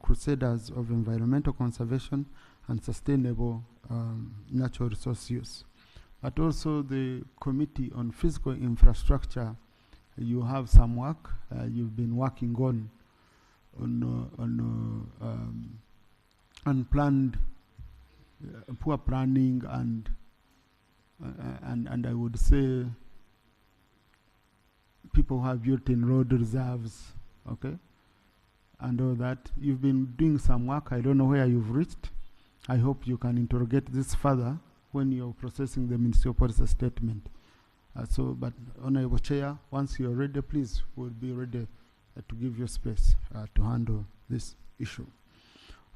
crusaders of environmental conservation and sustainable natural resource use. But also the Committee on Physical Infrastructure, you have some work you've been working on unplanned poor planning and I would say people who have built in road reserves, okay, and all that. You've been doing some work. I don't know where you've reached. I hope you can interrogate this further when you're processing the ministerial policy statement. But Honorable Chair, once you're ready, please, we'll be ready to give you space to handle this issue.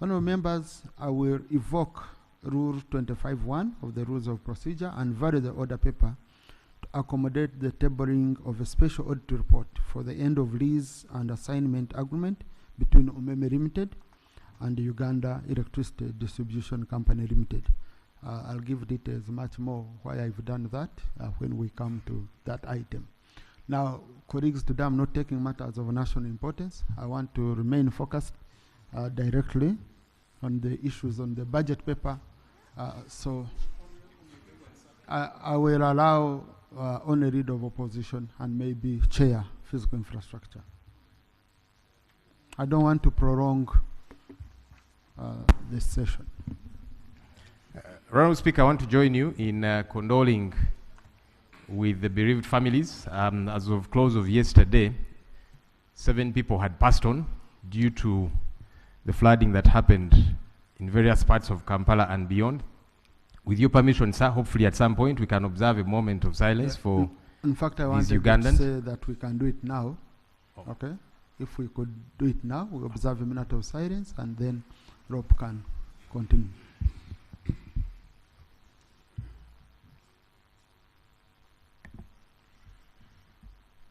Honorable members, I will evoke Rule 25.1 of the Rules of Procedure and vary the order paper to accommodate the tabling of a special audit report for the end of lease and assignment agreement between Umeme Limited and Uganda Electricity Distribution Company Limited. I'll give details much more why I've done that when we come to that item. Now, colleagues, today I'm not taking matters of national importance. I want to remain focused directly on the issues on the budget paper. So I will allow only leader of opposition and maybe chair physical infrastructure. I don't want to prolong this session. Honourable Speaker, I want to join you in condoling with the bereaved families. As of close of yesterday, 7 people had passed on due to the flooding that happened in various parts of Kampala and beyond. With your permission, sir, hopefully at some point we can observe a moment of silence for in fact, I these wanted Ugandans. to say that we can do it now. Oh. Okay? If we could do it now, we observe a minute of silence and then Rob can continue.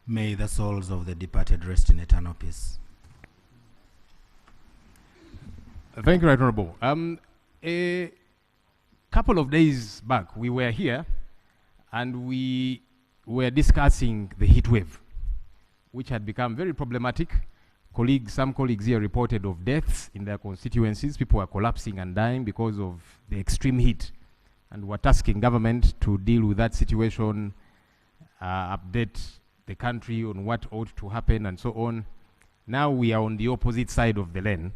May the souls of the departed rest in eternal peace. Thank you, Right Honourable. A couple of days back, we were here and we were discussing the heat wave, which had become very problematic. Some colleagues here reported of deaths in their constituencies. People were collapsing and dying because of the extreme heat. And we're tasking government to deal with that situation, update the country on what ought to happen and so on. Now we are on the opposite side of the lane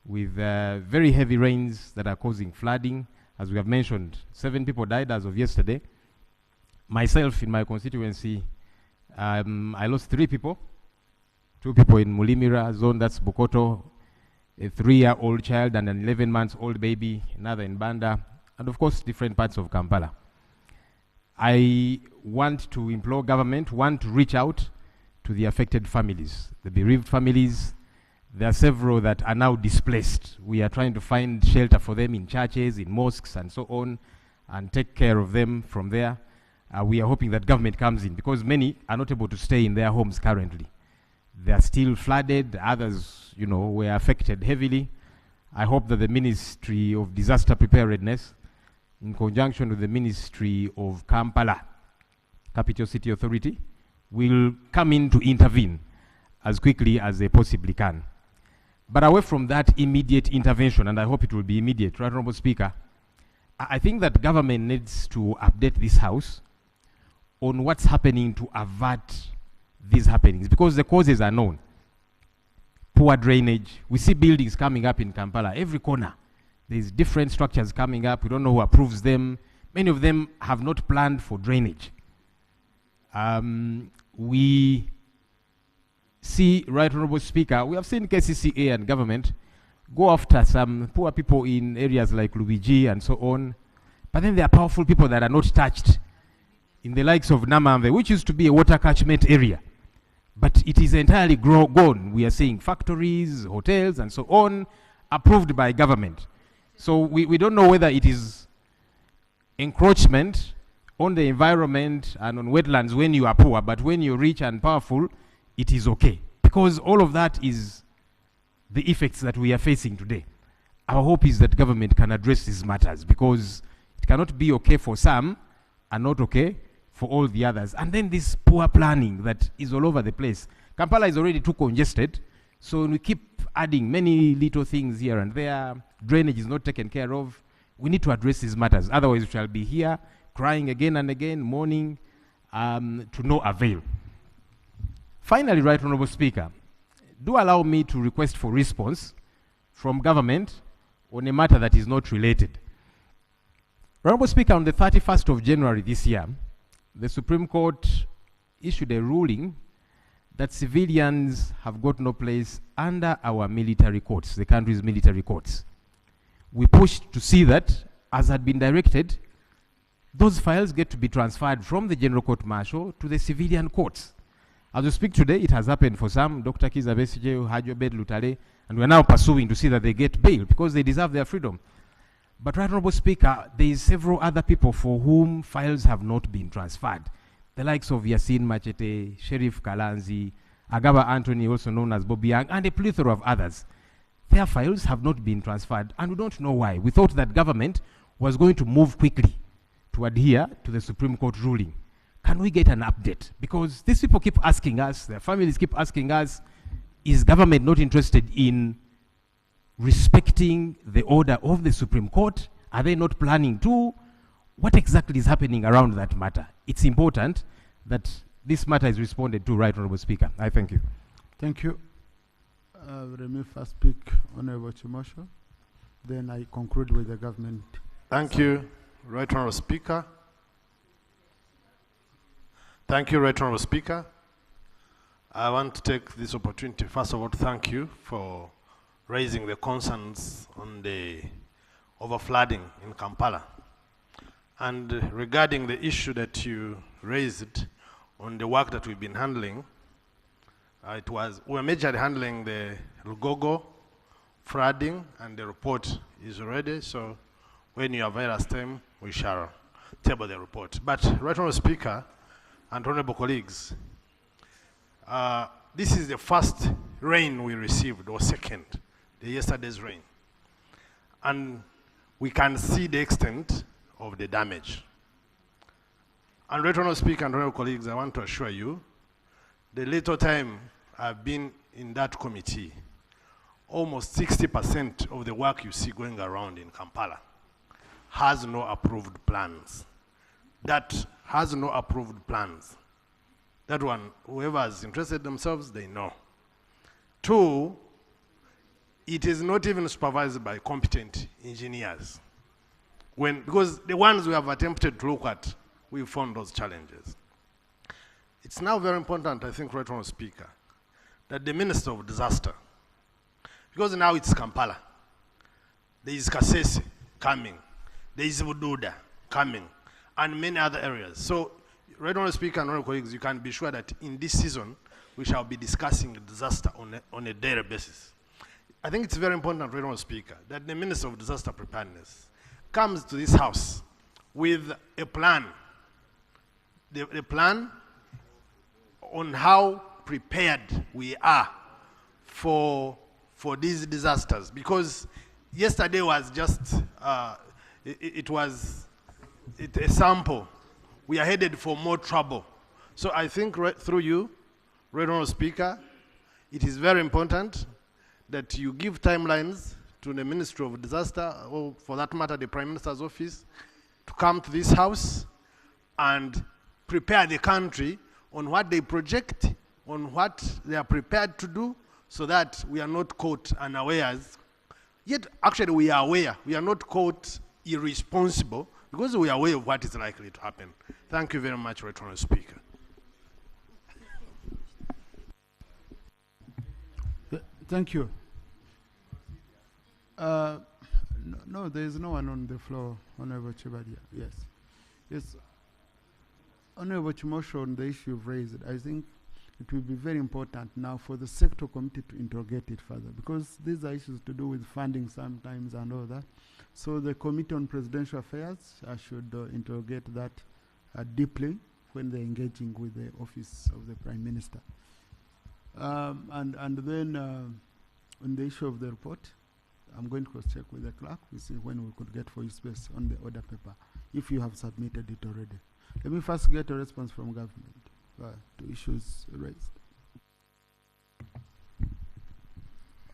with very heavy rains that are causing flooding. As we have mentioned, 7 people died as of yesterday. Myself, in my constituency, I lost 3 people. 2 people in Mulimira zone, that's Bukoto, a 3-year-old child and an 11-month-old baby, another in Banda, and of course, different parts of Kampala. I want to implore government, to reach out to the affected families, the bereaved families. There are several that are now displaced. We are trying to find shelter for them in churches, in mosques, and so on, and take care of them from there. We are hoping that government comes in because many are not able to stay in their homes currently. They are still flooded. Others, were affected heavily. I hope that the Ministry of Disaster Preparedness, in conjunction with the Ministry of Kampala, Capital City Authority, will come in to intervene as quickly as they possibly can. But away from that immediate intervention, and I hope it will be immediate, Right Honourable Speaker, I think that government needs to update this House on what's happening to avert these happenings, because the causes are known. Poor drainage. We see buildings coming up in Kampala, every corner. There's different structures coming up. We don't know who approves them. Many of them have not planned for drainage. We see, Right Honourable Speaker, we have seen KCCA and government go after some poor people in areas like Luigi and so on. But then there are powerful people that are not touched in the likes of Namamve, which used to be a water catchment area. But it is entirely gone. We are seeing factories, hotels, and so on, approved by government. So we don't know whether it is encroachment on the environment and on wetlands when you are poor, but when you're rich and powerful, it is okay. Because all of that is the effects that we are facing today. Our hope is that government can address these matters, because it cannot be okay for some and not okay for all the others. And then this poor planning that is all over the place. Kampala is already too congested, so when we keep adding many little things here and there. Drainage is not taken care of. We need to address these matters. Otherwise, we shall be here crying again and again, mourning, to no avail. Finally, Right Honorable Speaker, do allow me to request for response from government on a matter that is not related. Honorable Speaker, on the 31st of January this year, the Supreme Court issued a ruling that civilians have got no place under our military courts, the country's military courts. We pushed to see that, as had been directed, those files get to be transferred from the General Court Martial to the civilian courts. As we speak today, it has happened for some, Dr. Kiza Besigye, Hajo Bed Lutale, and we're now pursuing to see that they get bail because they deserve their freedom. But Right Honorable Speaker, there is several other people for whom files have not been transferred. The likes of Yasin Machete, Sheriff Kalanzi, Agaba Anthony, also known as Bobby Young, and a plethora of others. Their files have not been transferred, and we don't know why. We thought that government was going to move quickly to adhere to the Supreme Court ruling. Can we get an update? Because these people keep asking us, their families keep asking us, is government not interested in respecting the order of the Supreme Court? Are they not planning to? What exactly is happening around that matter? It's important that this matter is responded to, Right Honorable Speaker. I thank you. Thank you. Let me first speak, Honorable Chimosho. Then I conclude with the government. Thank you, Right Honorable Speaker. Thank you, Right Honorable Speaker. I want to take this opportunity, first of all, to thank you for raising the concerns on the overflooding in Kampala. And regarding the issue that you raised on the work that we've been handling, we were majorly handling the Lugogo flooding, and the report is ready. So when you have us time, we shall table the report. But, Right Honorable Speaker and honorable colleagues, this is the first rain we received, or second, yesterday's rain. And we can see the extent of the damage. And Right Honorable Speaker and honorable colleagues, I want to assure you, the little time I've been in that committee, almost 60% of the work you see going around in Kampala has no approved plans. That has no approved plans. That one, whoever is interested themselves, they know. Two, it is not even supervised by competent engineers. Because the ones we have attempted to look at, we found those challenges. It's now very important, I think, Right Honorable Speaker, that the Minister of Disaster, because now it's Kampala, there is Kasese coming, there is Bududa coming, and many other areas. So, Right Honorable Speaker and honorable colleagues, you can be sure that in this season, we shall be discussing disaster on a daily basis. I think it's very important, Right Honorable Speaker, that the Minister of Disaster Preparedness comes to this House with a plan, the plan on how prepared we are for these disasters. Because yesterday was just, it was a sample. We are headed for more trouble. So I think through you, Right Honorable Speaker, it is very important that you give timelines to the Ministry of Disaster, or for that matter, the Prime Minister's office, to come to this House and prepare the country on what they project, on what they are prepared to do, so that we are not caught unawares. Yet, actually, we are aware. We are not caught irresponsible, because we are aware of what is likely to happen. Thank you very much, Right Honorable Speaker. Thank you. No, there is no one on the floor, Honorable Chibadia. Yes. Yes. Honorable Chimosho, on the issue you've raised, I think it will be very important now for the sector committee to interrogate it further, because these are issues to do with funding sometimes and all that. So the Committee on Presidential Affairs should interrogate that deeply when they're engaging with the Office of the Prime Minister. And then on the issue of the report, I'm going to cross-check with the clerk. We see when we could get for you space on the order paper, if you have submitted it already. Let me first get a response from government to issues raised.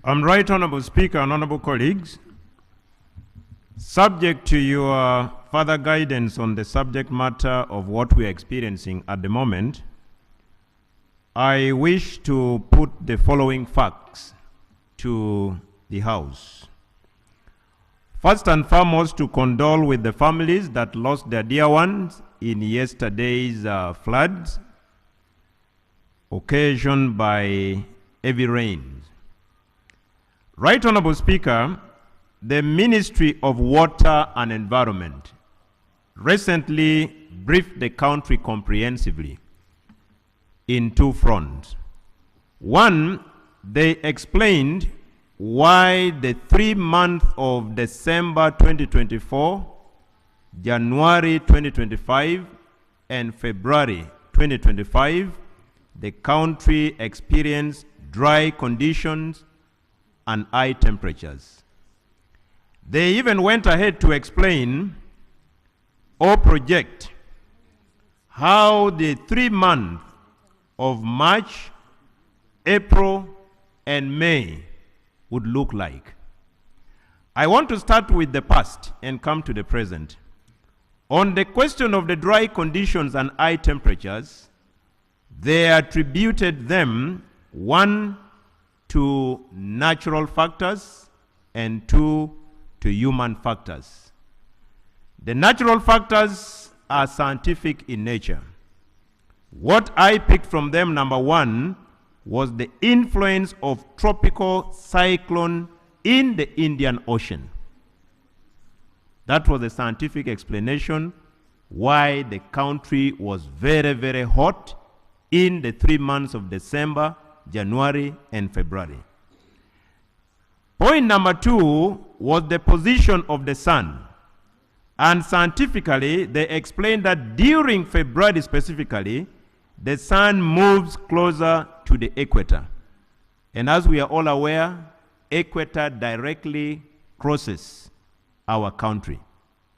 Right Honorable Speaker and Honorable colleagues, subject to your further guidance on the subject matter of what we are experiencing at the moment, I wish to put the following facts to the House. First and foremost, to condole with the families that lost their dear ones in yesterday's floods occasioned by heavy rains. Right Honorable Speaker, the Ministry of Water and Environment recently briefed the country comprehensively in two fronts. One, they explained why the 3 months of December 2024, January 2025, and February 2025, the country experienced dry conditions and high temperatures. They even went ahead to explain or project how the 3 months of March, April, and May would look like. I want to start with the past and come to the present. On the question of the dry conditions and high temperatures, they attributed them, 1, to natural factors, and 2, to human factors. The natural factors are scientific in nature. What I picked from them, number 1, was the influence of tropical cyclone in the Indian Ocean. That was the scientific explanation why the country was very, very hot in the 3 months of December, January, and February. Point number 2 was the position of the sun. And scientifically, they explained that during February specifically, the sun moves closer to the equator. And as we are all aware, equator directly crosses our country.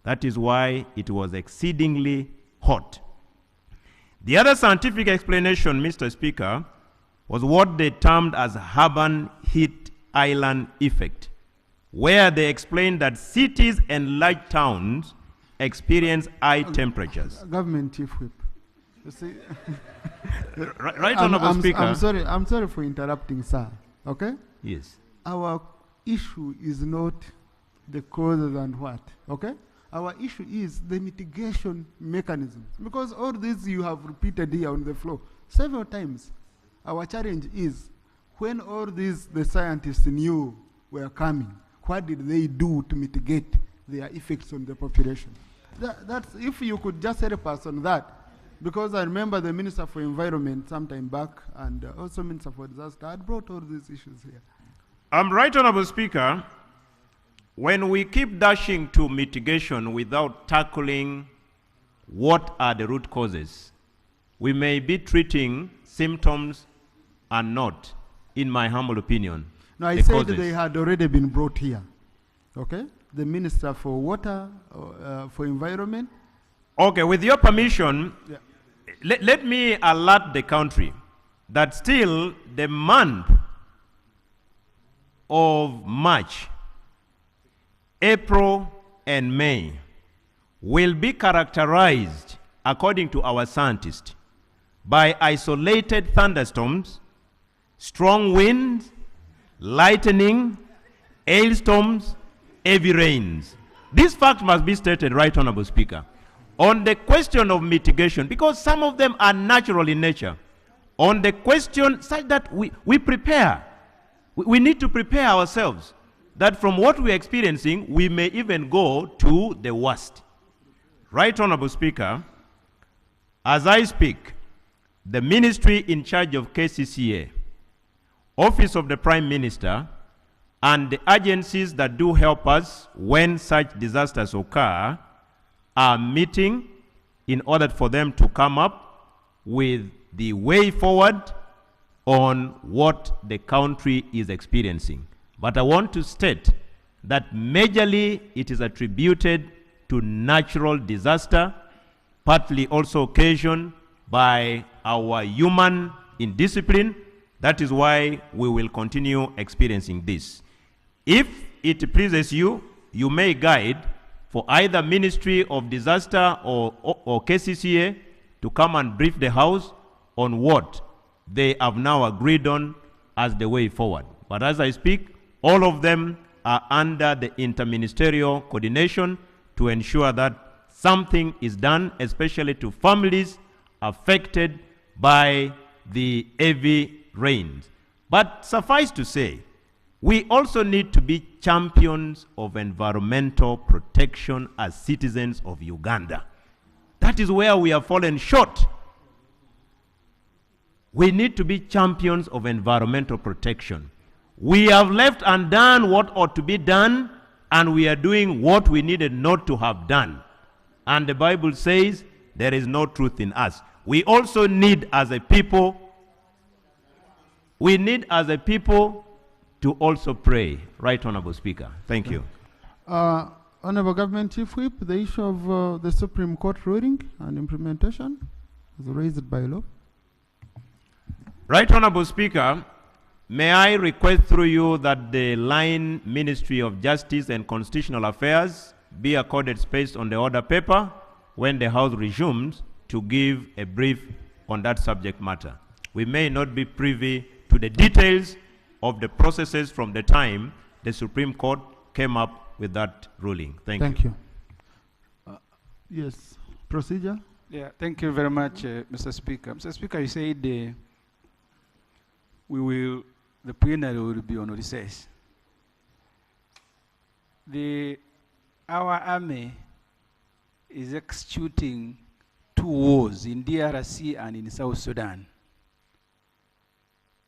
That is why it was exceedingly hot. The other scientific explanation, Mr. Speaker, was what they termed as urban heat island effect, where they explained that cities and large towns experience high temperatures. Government Chief Whip. You see, right, Honorable Speaker. I'm sorry for interrupting, sir. Okay? Yes. Our issue is not the causes and what. Okay? Our issue is the mitigation mechanisms. Because all this you have repeated here on the floor several times. Our challenge is when all these the scientists knew were coming, what did they do to mitigate their effects on the population? That's if you could just help us on that. Because I remember the Minister for Environment sometime back and also Minister for Disaster had brought all these issues here. Right, Honorable Speaker, when we keep dashing to mitigation without tackling what are the root causes, we may be treating symptoms and not, in my humble opinion. No, I said they had already been brought here. Okay? The Minister for Water, for Environment. Okay, with your permission, yeah. Let me alert the country that still the month of March, April, and May will be characterized, according to our scientists, by isolated thunderstorms, strong winds, lightning, hailstorms, heavy rains. This fact must be stated, Right Honorable Speaker. On the question of mitigation, because some of them are natural in nature, on the question such that we prepare, we need to prepare ourselves that from what we're experiencing, we may even go to the worst. Right Honorable Speaker, as I speak, the ministry in charge of KCCA, Office of the Prime Minister, and the agencies that do help us when such disasters occur are meeting in order for them to come up with the way forward on what the country is experiencing. But I want to state that majorly it is attributed to natural disaster, partly also occasioned by our human indiscipline That is why we will continue experiencing this. If it pleases you, you may guide for either Ministry of Disaster or KCCA to come and brief the House on what they have now agreed on as the way forward. But as I speak, all of them are under the interministerial coordination to ensure that something is done, especially to families affected by the heavy rains. But suffice to say, we also need to be champions of environmental protection as citizens of Uganda. That is where we have fallen short. We need to be champions of environmental protection. We have left undone what ought to be done, and we are doing what we needed not to have done. And the Bible says there is no truth in us. We also need as a people, to also pray. Right, Honorable Speaker. Thank you. Honorable Government Chief Whip, the issue of the Supreme Court ruling and implementation is raised by law. Right, Honorable Speaker, may I request through you that the line Ministry of Justice and Constitutional Affairs be accorded space on the order paper when the House resumes to give a brief on that subject matter. We may not be privy to the details of the processes from the time the Supreme Court came up with that ruling. Thank you. Yes, procedure? Yeah, thank you very much, Mr. Speaker. Mr. Speaker, you said the plenary will be on recess. Our army is executing 2 wars in DRC and in South Sudan.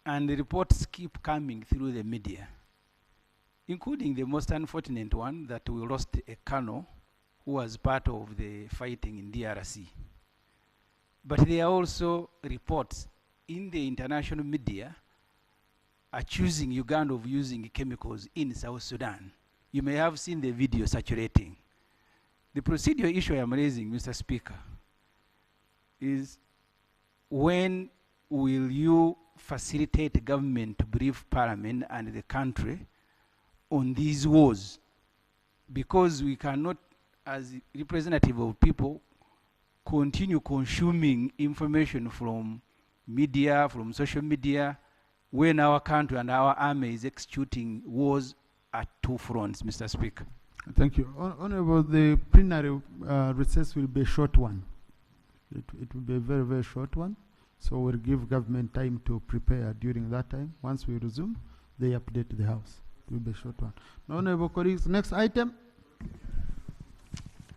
And the reports keep coming through the media, including the most unfortunate one that we lost a colonel who was part of the fighting in DRC. But there are also reports in the international media accusing Uganda of using chemicals in South Sudan. You may have seen the video circulating. The procedural issue I am raising, Mr. Speaker, is when will you facilitate government to brief Parliament and the country on these wars? Because we cannot, as representative of people, continue consuming information from media, from social media, when our country and our army is executing wars at 2 fronts, Mr. Speaker. Thank you. Honorable, the plenary recess will be a short one. It will be a very, very short one. So we'll give government time to prepare during that time. Once we resume, they update the House. It will be a short one. Now, honorable colleagues, next item.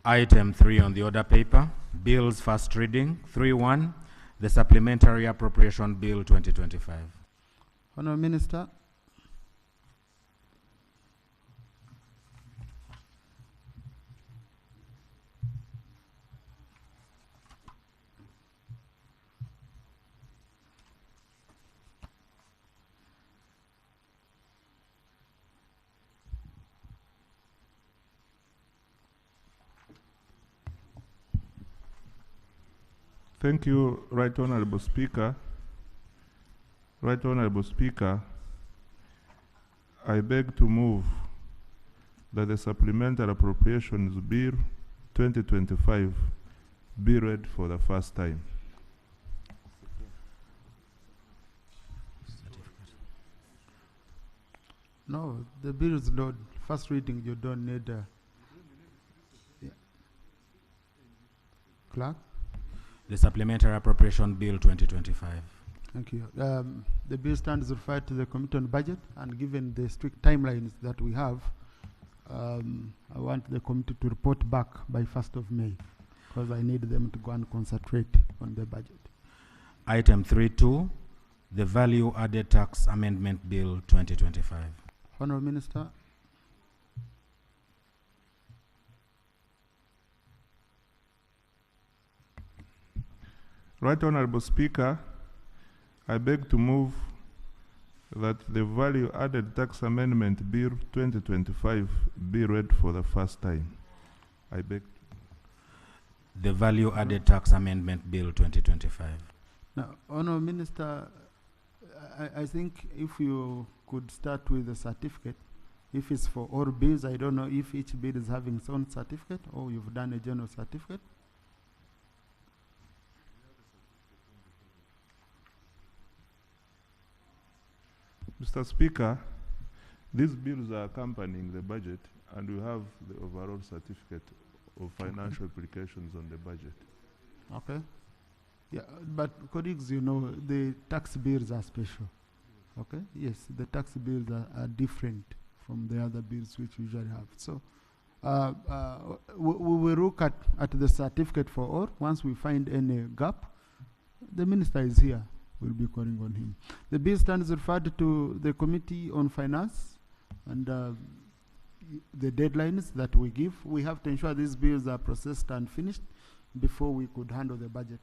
Item 3 on the order paper, bills first reading, 3.1, the Supplementary Appropriation Bill 2025. Honorable Minister. Thank you, Right Honorable Speaker. Right Honorable Speaker, I beg to move that the Supplementary Appropriations Bill 2025 be read for the first time. No, the bill is not first reading. You don't need Clerk. The Supplementary Appropriation Bill 2025. Thank you. The bill stands referred to the Committee on Budget, and given the strict timelines that we have, I want the committee to report back by 1st of May, because I need them to go and concentrate on the budget. Item 3.2, the Value Added Tax Amendment Bill 2025. Honourable Minister. Right Honorable Speaker, I beg to move that the Value Added Tax Amendment Bill 2025 be read for the first time. I beg. The Value Added Tax Amendment Bill 2025. Now, Honourable Minister, I think if you could start with the certificate, if it's for all bills, I don't know if each bill is having its own certificate or you've done a general certificate. Mr. Speaker, these bills are accompanying the budget, and we have the overall certificate of financial implications on the budget. Okay. Yeah, but colleagues, you know, the tax bills are special. Okay. Yes, the tax bills are different from the other bills which we usually have. So we will look at the certificate for all. Once we find any gap, the minister is here. We'll be calling on him. The bill stands referred to the Committee on Finance, and the deadlines that we give, we have to ensure these bills are processed and finished before we could handle the budget.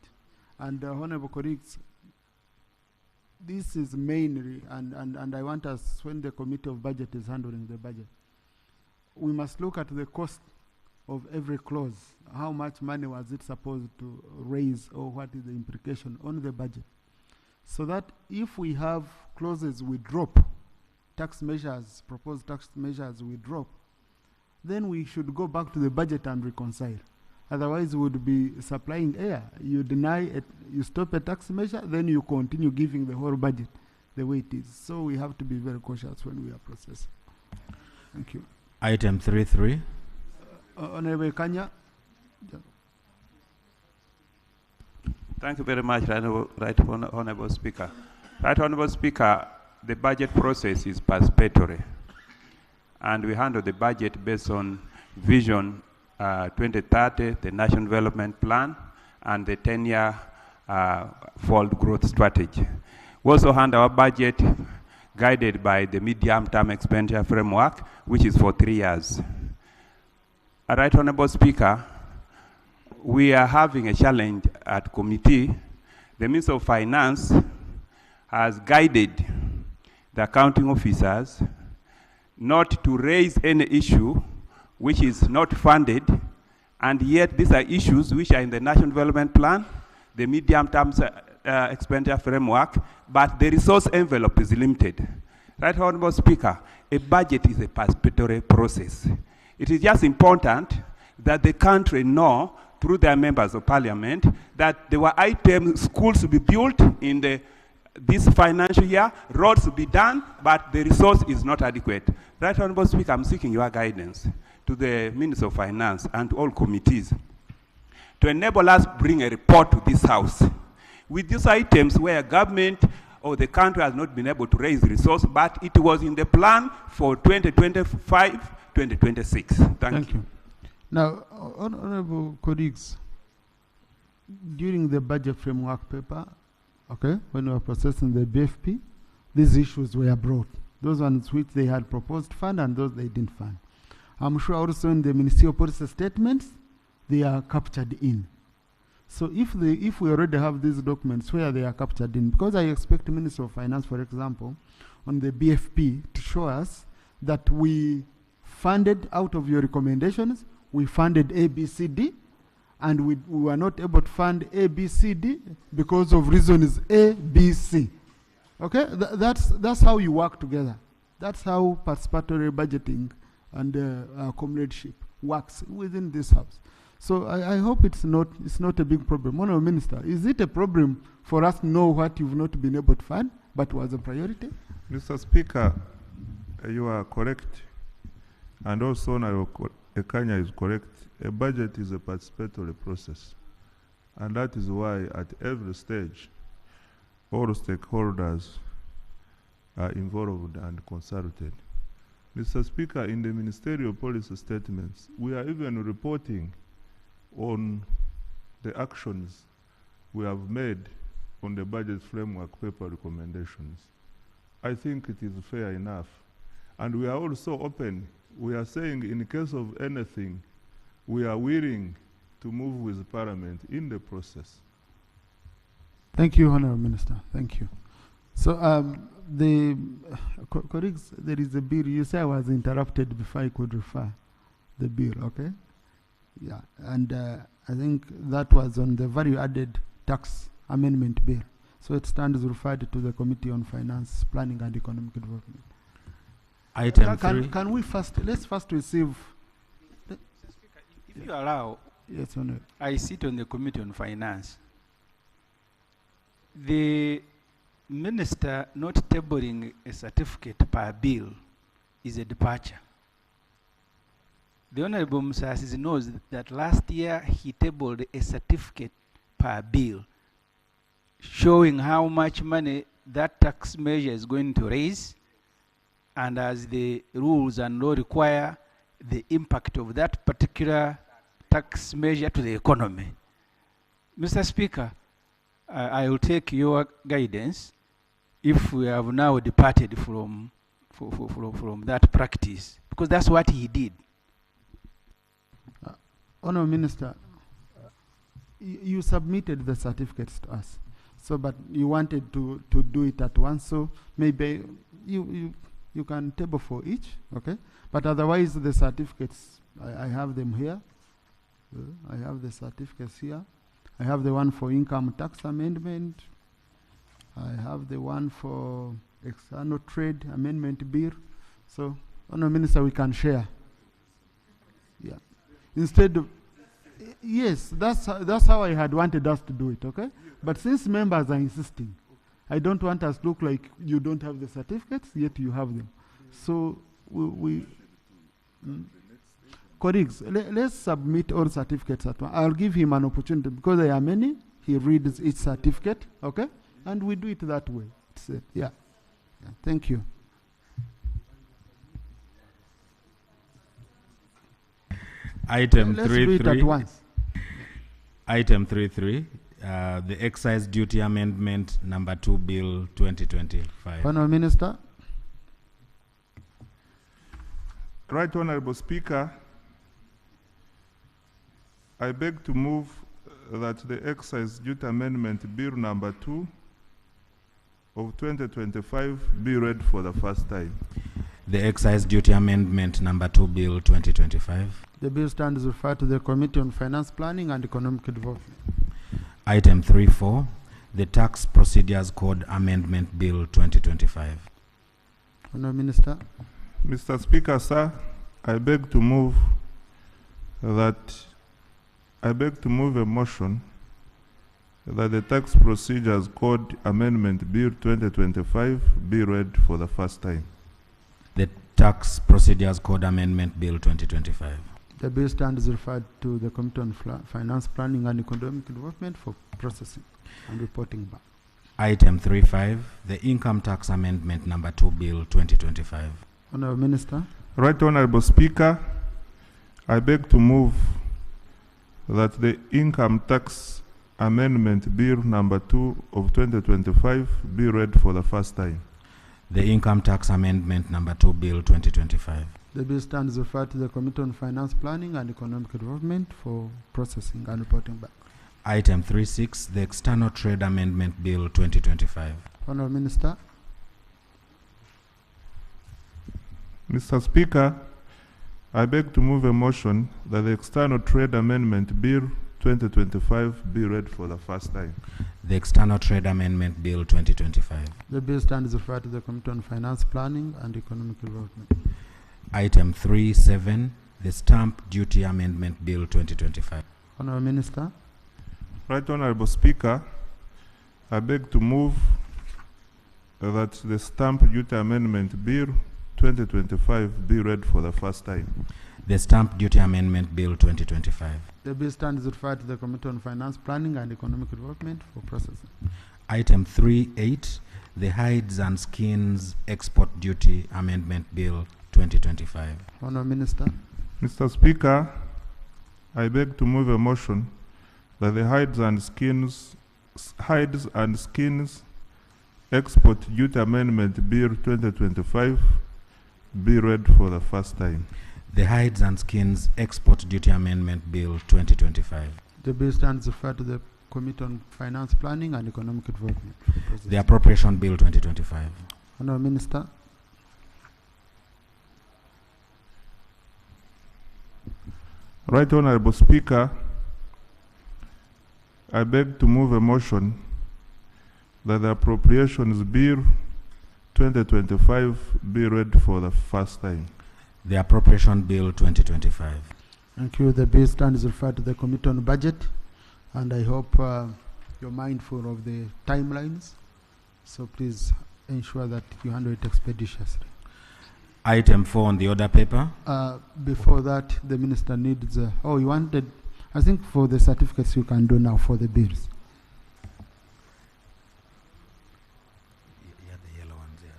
And honorable colleagues, this is mainly, and I want us, when the Committee of Budget is handling the budget, we must look at the cost of every clause. How much money was it supposed to raise, or what is the implication on the budget? So that if we have clauses we drop, tax measures, proposed tax measures we drop, then we should go back to the budget and reconcile. Otherwise, we would be supplying air. You deny it, you stop a tax measure, then you continue giving the whole budget the way it is. So we have to be very cautious when we are processing. Thank you. Item 3.3. Honorable Kanya. Thank you very much, Right Honorable Speaker. Right Honorable Speaker, the budget process is participatory, and we handle the budget based on Vision 2030, the National Development Plan, and the 10-year Fold Growth Strategy. We also handle our budget guided by the medium-term expenditure framework, which is for 3 years. Right Honorable Speaker, we are having a challenge at committee. The Minister of Finance has guided the accounting officers not to raise any issue which is not funded, and yet these are issues which are in the National Development Plan, the medium-term expenditure framework, but the resource envelope is limited. Right Honorable Speaker, a budget is a participatory process. It is just important that the country know through their members of parliament that there were items, schools to be built in this financial year, roads to be done, but the resource is not adequate. Right Honorable Speaker, I'm seeking your guidance to the Minister of Finance and to all committees to enable us bring a report to this House with these items where government or the country has not been able to raise resource, but it was in the plan for 2025, 2026. Thank you. Now, honorable colleagues, during the budget framework paper, okay, when we were processing the BFP, these issues were brought. Those ones which they had proposed fund and those they didn't fund. I'm sure also in the ministerial policy statements, they are captured in. So if we already have these documents where they are captured in, because I expect the Minister of Finance, for example, on the BFP to show us that we funded out of your recommendations, we funded A, B, C, D, and we were not able to fund A, B, C, D because of reasons A, B, C. Okay, that's how you work together. That's how participatory budgeting and comradeship works within this House. So I hope it's not a big problem. Honourable Minister, is it a problem for us to know what you've not been able to fund, but was a priority? Mr. Speaker, you are correct, and also Honourable Ekanya is correct. A budget is a participatory process, and that is why at every stage, all stakeholders are involved and consulted. Mr. Speaker, in the ministerial policy statements, we are even reporting on the actions we have made on the budget framework paper recommendations. I think it is fair enough. And we are also open. We are saying in case of anything, we are willing to move with Parliament in the process. Thank you, Honourable Minister. Thank you. So, the colleagues, there is a bill. You say I was interrupted before I could refer the bill, okay? Yeah, and I think that was on the value-added tax amendment bill. So it stands referred to the Committee on Finance, Planning and Economic Development. Item 3. Can we let's first receive. If you allow, Yes, Honorable. I sit on the Committee on Finance. The minister not tabling a certificate per bill is a departure. The Honorable Musasi knows that last year he tabled a certificate per bill showing how much money that tax measure is going to raise, and as the rules and law require, the impact of that particular tax measure to the economy. Mr. Speaker, I will take your guidance if we have now departed from that practice, because that's what he did. Honourable Minister, you submitted the certificates to us, so but you wanted to do it at once, so maybe you can table for each, okay? But otherwise, the certificates, I have them here. I have the certificates here. I have the one for income tax amendment. I have the one for external trade amendment bill. So, Honourable Minister, we can share. Yeah. Instead of, yes, that's how I had wanted us to do it, okay? But since members are insisting, I don't want us to look like you don't have the certificates, yet you have them. So, colleagues, let's submit all certificates at once. I'll give him an opportunity because there are many. He reads each certificate, okay? And we do it that way. Yeah. Thank you. Item Let's do it at once. Item 3.3, the Excise Duty Amendment Number 2 Bill 2025. Honourable Minister. Right Honourable Speaker, I beg to move that the Excise Duty Amendment Bill Number 2 of 2025 be read for the first time. The Excise Duty Amendment Number 2 Bill 2025. The bill stands referred to the Committee on Finance, Planning and Economic Development. Item 3.4, the Tax Procedures Code Amendment Bill 2025. Honourable Minister. Mr. Speaker, sir, I beg to move a motion that the Tax Procedures Code Amendment Bill 2025 be read for the first time. The Tax Procedures Code Amendment Bill 2025. The bill stands referred to the Committee on Finance, Planning and Economic Development for processing and reporting back. Item 3.5, the Income Tax Amendment Number 2 Bill 2025. Honourable Minister. Right Honourable Speaker, I beg to move that the Income Tax Amendment Bill Number 2 of 2025 be read for the first time. The Income Tax Amendment Number 2 Bill 2025. The bill stands referred to the Committee on Finance, Planning and Economic Development for processing and reporting back. Item 3.6, the External Trade Amendment Bill 2025. Honourable Minister. Mr. Speaker, I beg to move a motion that the External Trade Amendment Bill 2025 be read for the first time. The External Trade Amendment Bill 2025. The bill stands referred to the Committee on Finance, Planning and Economic Development. Item 3.7, the Stamp Duty Amendment Bill 2025. Honourable Minister. Right Honourable Speaker, I beg to move that the Stamp Duty Amendment Bill 2025 be read for the first time. The Stamp Duty Amendment Bill 2025. The bill stands referred to the Committee on Finance, Planning and Economic Development for processing. Item 3.8, the Hides and Skins Export Duty Amendment Bill 2025. Honourable Minister. Mr. Speaker, I beg to move a motion that the Hides and Skins Export Duty Amendment Bill 2025 be read for the first time. The Hides and Skins Export Duty Amendment Bill 2025. The bill stands referred to the Committee on Finance, Planning and Economic Development. The Appropriation Bill 2025. Honourable Minister. Right Honourable Speaker, I beg to move a motion that the Appropriations Bill 2025 be read for the first time. The Appropriation Bill 2025. Thank you. The bill stands referred to the Committee on Budget, and I hope you're mindful of the timelines. So please ensure that you handle it expeditiously. Item 4 on the order paper. Before that, the minister needs. Oh, you wanted. I think for the certificates you can do now for the bills. Yeah, the yellow ones here,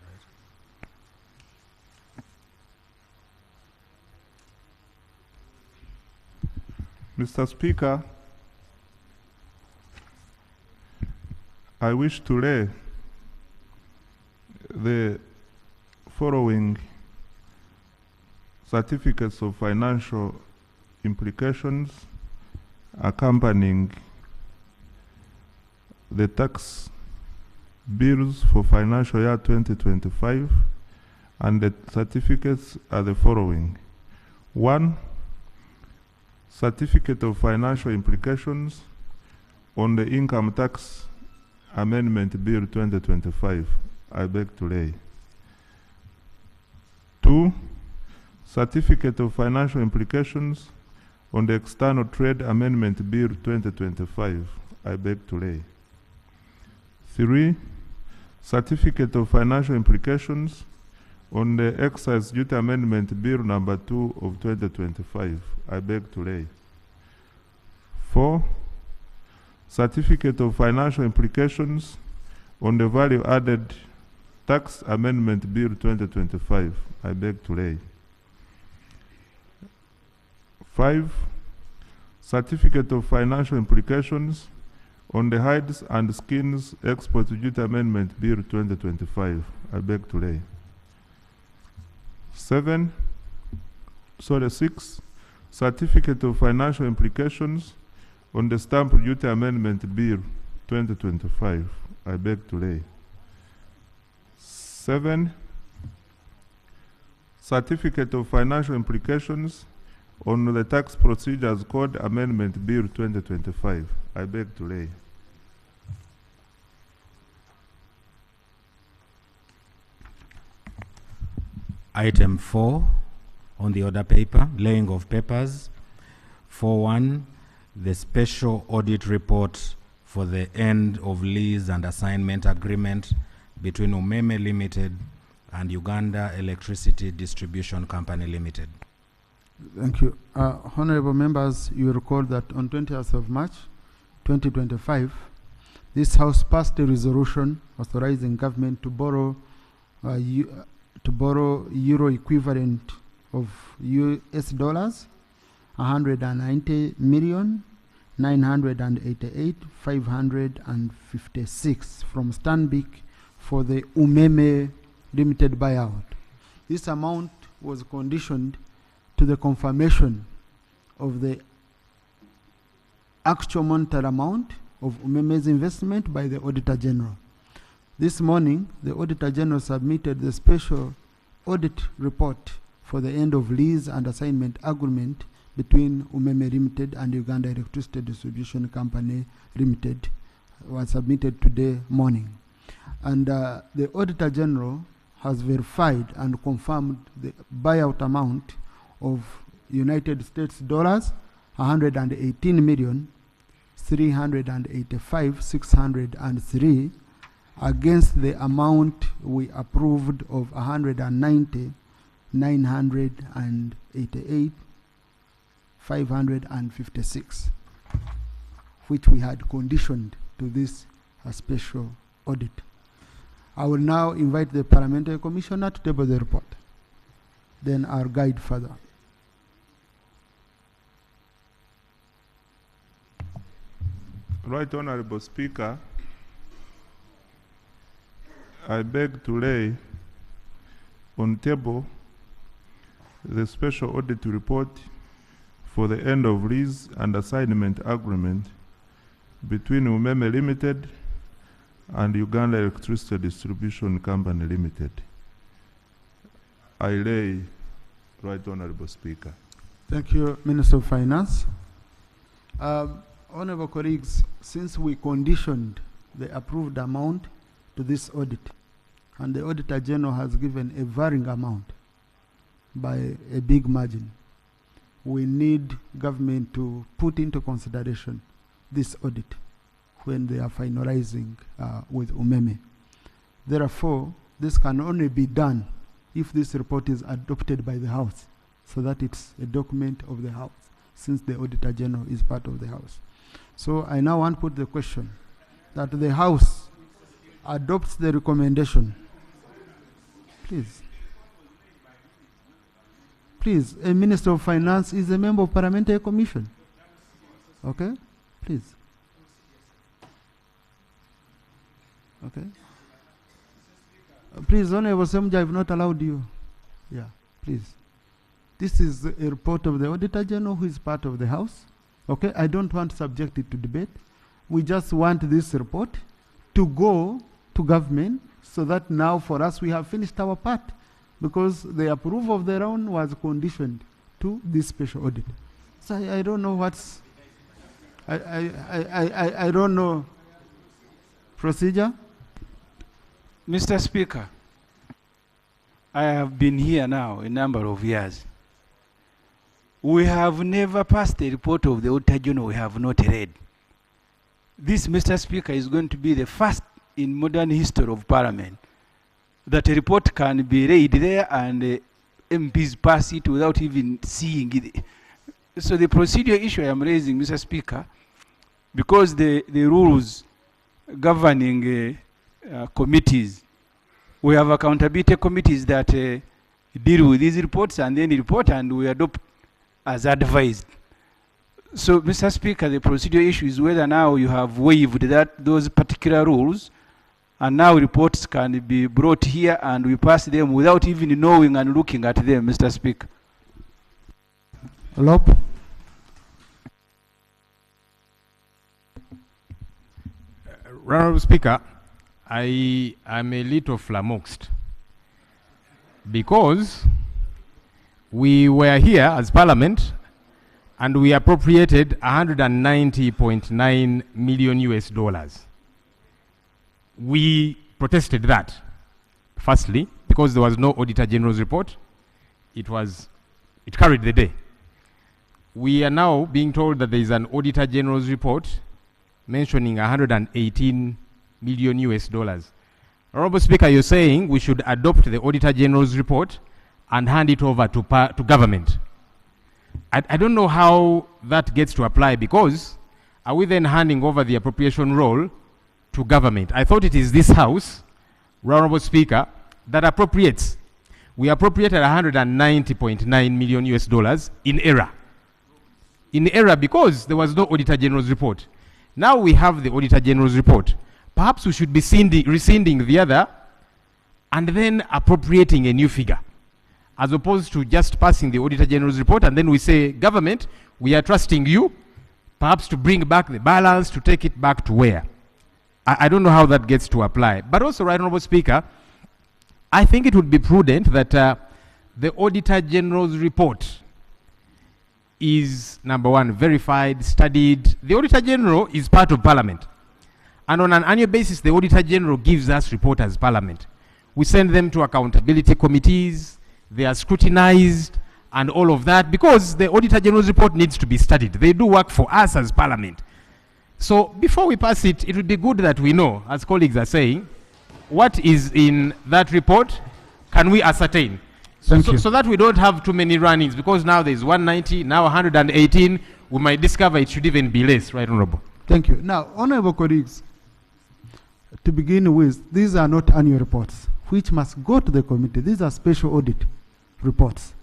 right? Mr. Speaker, I wish to lay the following certificates of financial implications accompanying the tax bills for financial year 2025, and the certificates are the following. 1, certificate of financial implications on the income tax amendment bill 2025. I beg to lay. 2, certificate of financial implications on the external trade amendment bill 2025. I beg to lay. 3, certificate of financial implications on the excise duty amendment bill number 2 of 2025. I beg to lay. 4, certificate of financial implications on the value added tax amendment bill 2025. I beg to lay. 5, certificate of financial implications on the hides and skins export duty amendment bill 2025. I beg to lay. 6, certificate of financial implications on the stamp duty amendment bill 2025. I beg to lay. 7, certificate of financial implications on the tax procedures code amendment bill 2025. I beg to lay. Item 4 on the order paper, laying of papers. 4.1, the special audit report for the end of lease and assignment agreement between Umeme Limited and Uganda Electricity Distribution Company Limited. Thank you. Honorable members, you recall that on 20th of March 2025, this House passed a resolution authorizing government to borrow euro equivalent of US dollars 190,988,556 from Stanbic for the Umeme Limited buyout. This amount was conditioned to the confirmation of the actual monetary amount of Umeme's investment by the Auditor General. This morning, the Auditor General submitted the special audit report for the end of lease and assignment agreement between Umeme Limited and Uganda Electricity Distribution Company Limited, was submitted today morning. And the Auditor General has verified and confirmed the buyout amount of United States dollars 118,385,603 against the amount we approved of 190,988,556, which we had conditioned to this special audit. I will now invite the Parliamentary Commissioner to table the report. Then I'll guide further. Right Honorable Speaker, I beg to lay on table the special audit report for the end of lease and assignment agreement between Umeme Limited and Uganda Electricity Distribution Company Limited. I lay, Right Honorable Speaker. Thank you, Minister of Finance. Honorable colleagues, since we conditioned the approved amount to this audit. And the Auditor General has given a varying amount by a big margin. We need government to put into consideration this audit when they are finalizing with UMEME. Therefore, this can only be done if this report is adopted by the House, so that it's a document of the House, since the Auditor General is part of the House. So I now want to put the question that the House adopts the recommendation. Please. Please, a Minister of Finance is a member of Parliamentary Commission. Okay? Please. Okay? Please, Honorable Semja, I have not allowed you. Yeah, please. This is a report of the Auditor General, who is part of the House. Okay? I don't want to subject it to debate. We just want this report to go to government, so that now for us we have finished our part, because the approval of the round was conditioned to this special audit. So I don't know what's, I don't know. Procedure? Mr. Speaker, I have been here now a number of years. We have never passed a report of the Auditor General we have not read. This, Mr. Speaker, is going to be the first in modern history of Parliament that a report can be read there and MPs pass it without even seeing it. So the procedure issue I am raising, Mr. Speaker, because the rules governing committees, we have accountability committees that deal with these reports and then report, and we adopt as advised. So, Mr. Speaker, the procedure issue is whether now you have waived those particular rules, and now reports can be brought here and we pass them without even knowing and looking at them, Mr. Speaker. Lop. Honorable Speaker, I am a little flummoxed because we were here as Parliament and we appropriated 190.9 million US dollars. We protested that, firstly, because there was no Auditor General's report. It carried the day. We are now being told that there is an Auditor General's report mentioning 118 million US dollars. Honorable Speaker, you're saying we should adopt the Auditor General's report and hand it over to government. I don't know how that gets to apply, because are we then handing over the appropriation role to government? I thought it is this House, Honorable Speaker, that appropriates. We appropriated 190.9 million US dollars in error. In error because there was no Auditor General's report. Now we have the Auditor General's report. Perhaps we should be rescinding the other and then appropriating a new figure, as opposed to just passing the Auditor General's report and then we say, government, we are trusting you, perhaps to bring back the balance, to take it back to where. I don't know how that gets to apply. But also, Right Honourable Speaker, I think it would be prudent that the Auditor General's report is, number one, verified, studied. The Auditor General is part of Parliament. And on an annual basis, the Auditor General gives us report as Parliament. We send them to accountability committees, they are scrutinized, and all of that, because the Auditor General's report needs to be studied. They do work for us as Parliament. So before we pass it, it would be good that we know, as colleagues are saying, what is in that report, can we ascertain? So that we don't have too many run-ins, because now there's 190, now 118, we might discover it should even be less, Right Honourable. Thank you. Now, Honourable colleagues, to begin with, these are not annual reports, which must go to the committee. These are special audit reports.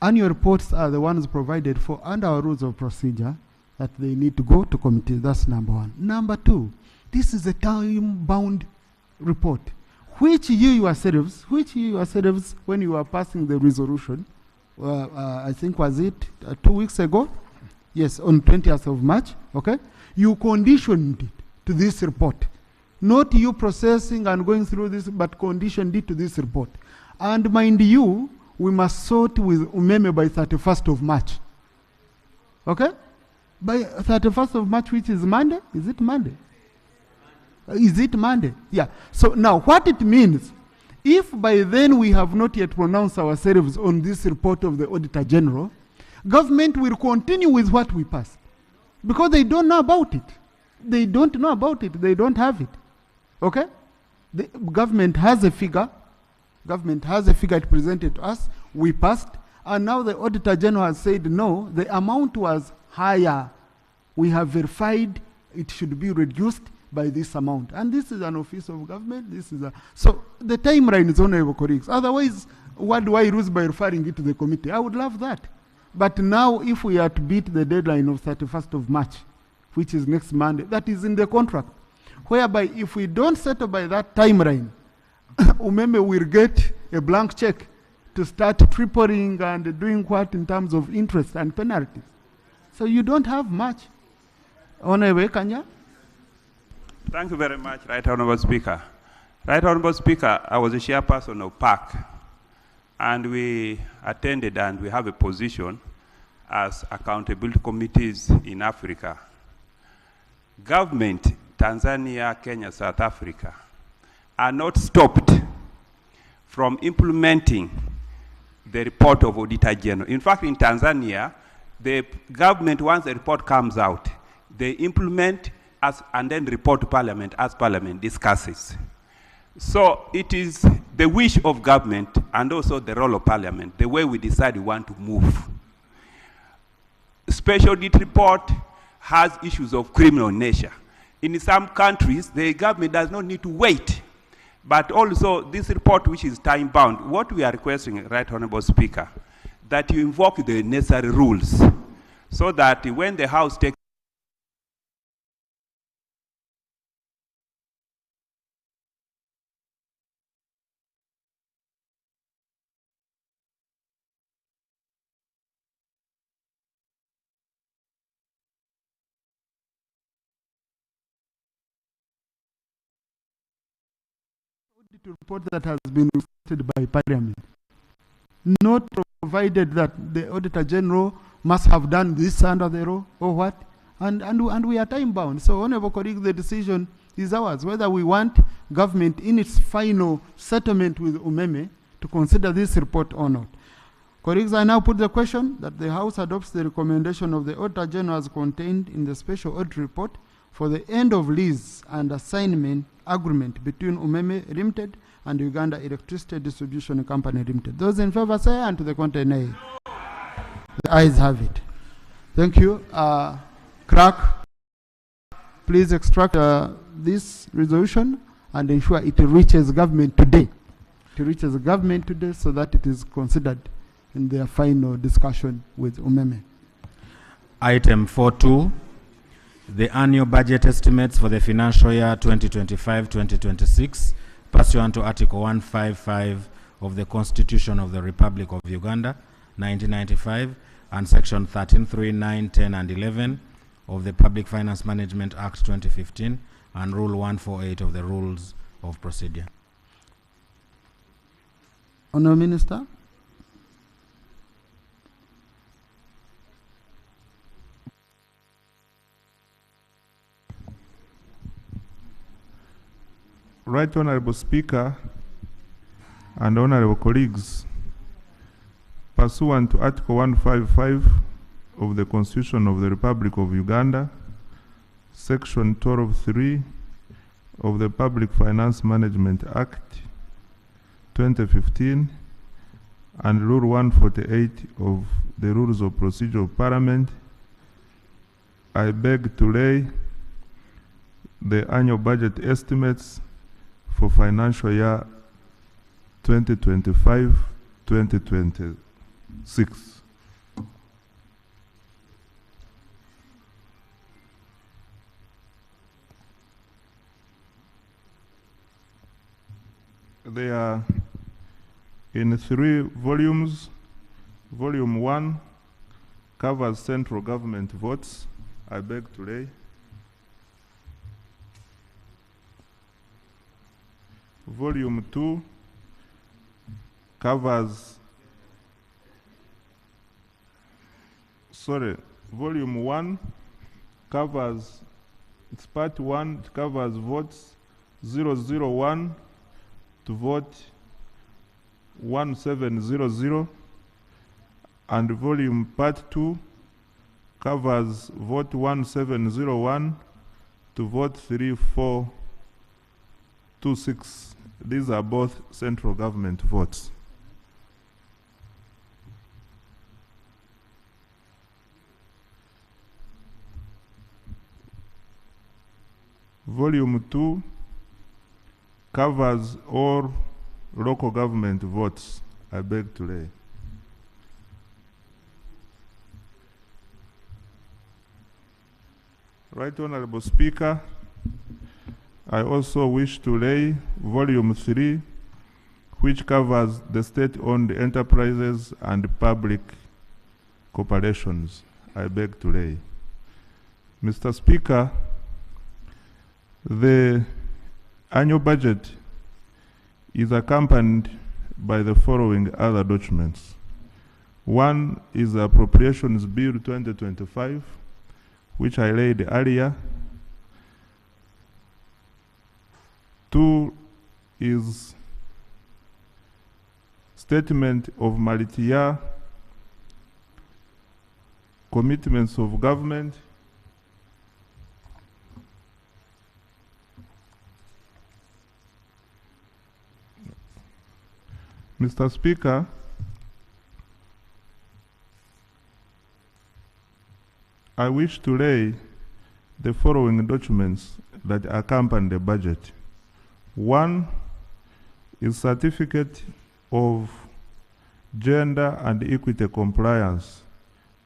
Annual reports are the ones provided for under our rules of procedure, that they need to go to committee. That's number one. Number two, this is a time-bound report, which you yourselves, when you were passing the resolution, I think was it 2 weeks ago? Yes, on 20th of March, okay? You conditioned it to this report. Not you processing and going through this, but conditioned it to this report. And mind you, we must sort with UMEME by 31st of March. Okay? By 31st of March, which is Monday? Is it Monday? Is it Monday? Yeah. So now what it means, if by then we have not yet pronounced ourselves on this report of the Auditor General, government will continue with what we passed. Because they don't know about it. They don't know about it. They don't have it. Okay? The government has a figure. Government has a figure it presented to us. We passed. And now the Auditor General has said, no, the amount was higher. We have verified it should be reduced by this amount. And this is an office of government. So the timeline is honorable colleagues. Otherwise, what do I lose by referring it to the committee? I would love that. But now, if we are to beat the deadline of 31st of March, which is next Monday, that is in the contract, whereby if we don't settle by that timeline, Umeme will get a blank check to start tripling and doing what in terms of interest and penalties. So you don't have much. Honorable Kanya? Thank you very much, Right Honorable Speaker. Right Honorable Speaker, I was a chairperson of PAC, and we attended and we have a position as accountability committees in Africa. Government, Tanzania, Kenya, South Africa, are not stopped from implementing the report of Auditor General. In fact, in Tanzania, the government, once the report comes out, they implement and then report to Parliament as Parliament discusses. So it is the wish of government and also the role of Parliament, the way we decide we want to move. Special audit report has issues of criminal nature. In some countries, the government does not need to wait. But also, this report, which is time-bound, what we are requesting, Right Honorable Speaker, that you invoke the necessary rules so that when the House takes report that has been requested by Parliament, not provided that the Auditor General must have done this under the law or what, and we are time bound. So, honorable colleague, the decision is ours whether we want government in its final settlement with Umeme to consider this report or not. Colleagues, I now put the question that the House adopts the recommendation of the Auditor General as contained in the special audit report for the end of lease and assignment agreement between Umeme Limited and Uganda Electricity Distribution Company Limited. Those in favor say aye, and to the contrary nay. The ayes have it. Thank you. Clerk, please extract this resolution and ensure it reaches government today. It reaches the government today so that it is considered in their final discussion with Umeme. Item 4.2. The annual budget estimates for the financial year 2025-2026 pursuant to Article 155 of the Constitution of the Republic of Uganda, 1995, and Section 13.3, 9, 10, and 11 of the Public Finance Management Act 2015, and Rule 148 of the Rules of Procedure. Honourable Minister. Right Honorable Speaker and honorable colleagues, pursuant to Article 155 of the Constitution of the Republic of Uganda, Section 12.3 of the Public Finance Management Act 2015 and Rule 148 of the Rules of Procedure of Parliament, I beg to lay the annual budget estimates for financial year 2025-2026. They are in 3 volumes. Volume 1 covers central government votes. I beg to lay. Volume 2 covers, Volume 1 covers It's part 1, it covers votes 001 to vote 1700, and volume part 2 covers vote 1701 to vote 3426. These are both central government votes. Volume 2 covers all local government votes. I beg to lay. Right Honorable Speaker, I also wish to lay Volume 3, which covers the state-owned enterprises and public corporations. I beg to lay. Mr. Speaker, the annual budget is accompanied by the following other documents. One is the Appropriations Bill 2025, which I laid earlier. 2 is Statement of Multi-Year Commitments of Government. Mr. Speaker, I wish to lay the following documents that accompany the budget. One is Certificate of Gender and Equity Compliance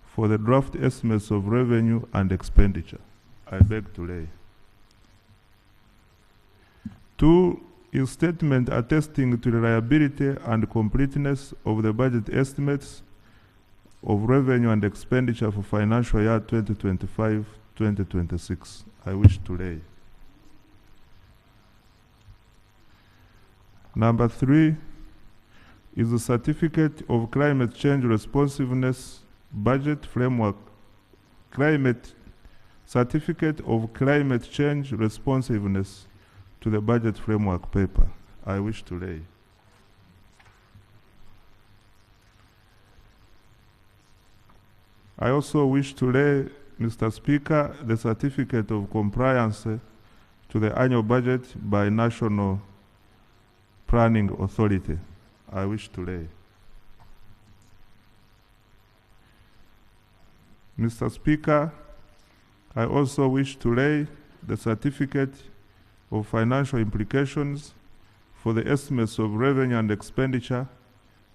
for the draft estimates of revenue and expenditure. I beg to lay. 2 is statement attesting to the reliability and completeness of the budget estimates of revenue and expenditure for financial year 2025-2026. I wish to lay. Number 3 is the Certificate of Climate Change Responsiveness Budget Framework. Certificate of Climate Change Responsiveness to the budget framework paper. I wish to lay. I also wish to lay, Mr. Speaker, the certificate of compliance to the annual budget by National Planning Authority. I wish to lay. Mr. Speaker, I also wish to lay the certificate of financial implications for the estimates of revenue and expenditure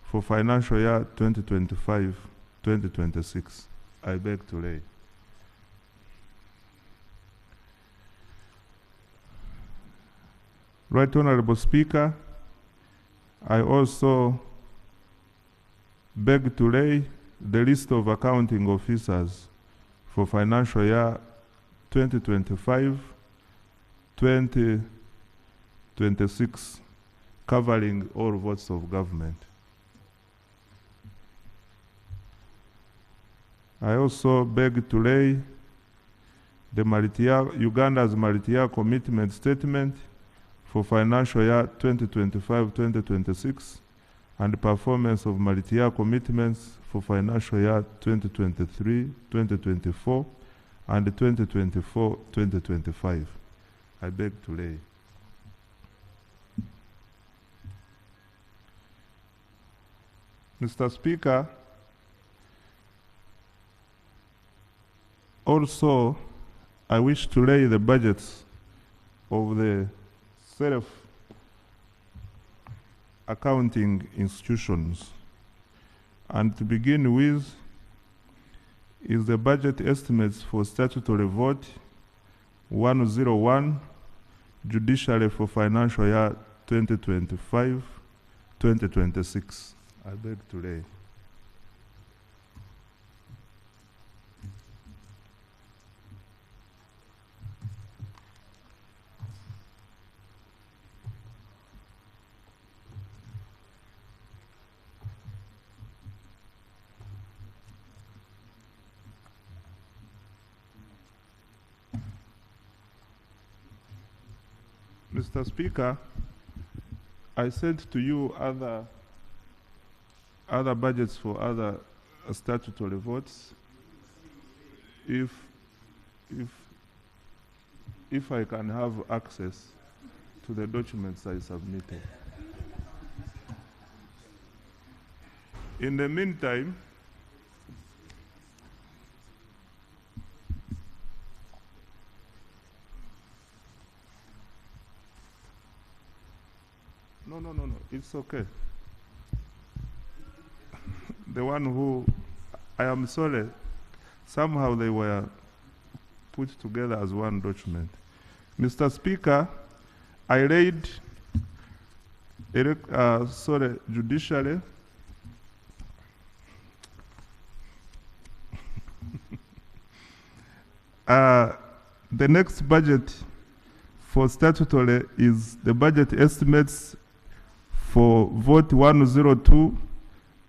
for financial year 2025-2026. I beg to lay. Right Honorable Speaker, I also beg to lay the list of accounting officers for financial year 2025-2026, covering all votes of government. I also beg to lay the Uganda's multi-year commitment statement for financial year 2025-2026 and performance of multi-year commitments for financial year 2023-2024 and 2024-2025. I beg to lay. Mr. Speaker, also I wish to lay the budgets of the self-accounting institutions. And to begin with is the budget estimates for statutory vote 101, Judicial for financial year 2025-2026. I beg to lay. Mr. Speaker, I sent to you other budgets for other statutory votes. If I can have access to the documents I submitted. In the meantime, no, it's okay. The one who, I am sorry, somehow they were put together as one document. Mr. Speaker, I read, judicially, the next budget for statutory is the budget estimates for vote 102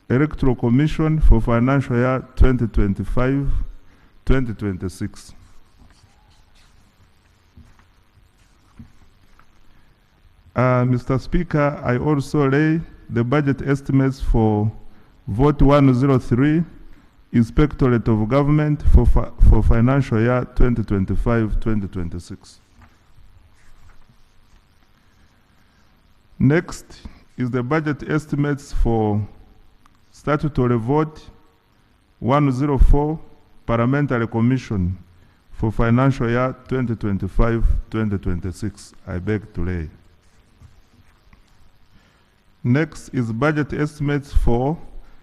Electoral Commission for financial year 2025-2026. Mr. Speaker, I also lay the budget estimates for vote 103 Inspectorate of Government for financial year 2025-2026. Next is the budget estimates for statutory vote 104 Parliamentary Commission for financial year 2025-2026. I beg to lay. Next is budget estimates for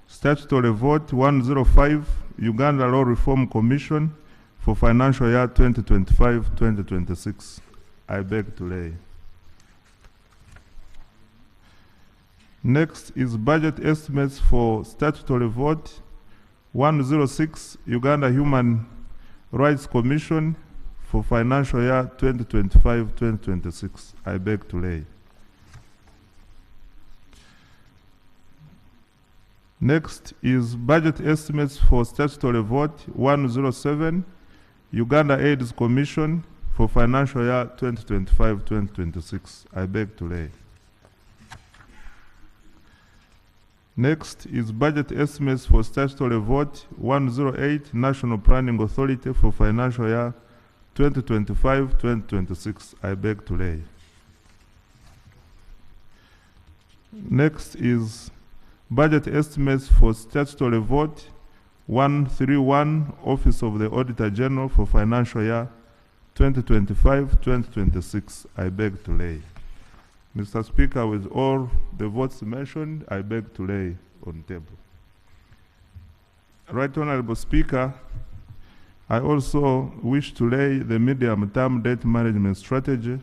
statutory vote 105 Uganda Law Reform Commission for financial year 2025-2026. I beg to lay. Next is budget estimates for statutory vote 106 Uganda Human Rights Commission for financial year 2025-2026. I beg to lay. Next is budget estimates for statutory vote 107 Uganda AIDS Commission for financial year 2025-2026. I beg to lay. Next is budget estimates for statutory vote 108 National Planning Authority for financial year 2025-2026. I beg to lay. Next is budget estimates for statutory vote 131 Office of the Auditor General for financial year 2025-2026. I beg to lay. Mr. Speaker, with all the votes mentioned, I beg to lay on table. Right Honorable Speaker, I also wish to lay the medium-term debt management strategy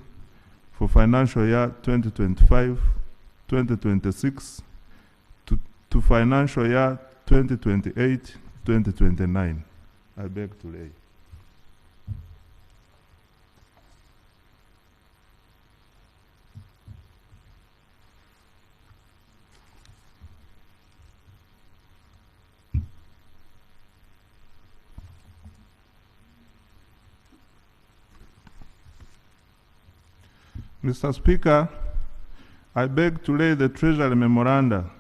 for financial year 2025-2026 to financial year 2028-2029. I beg to lay. Mr. Speaker, I beg to lay the Treasury Memoranda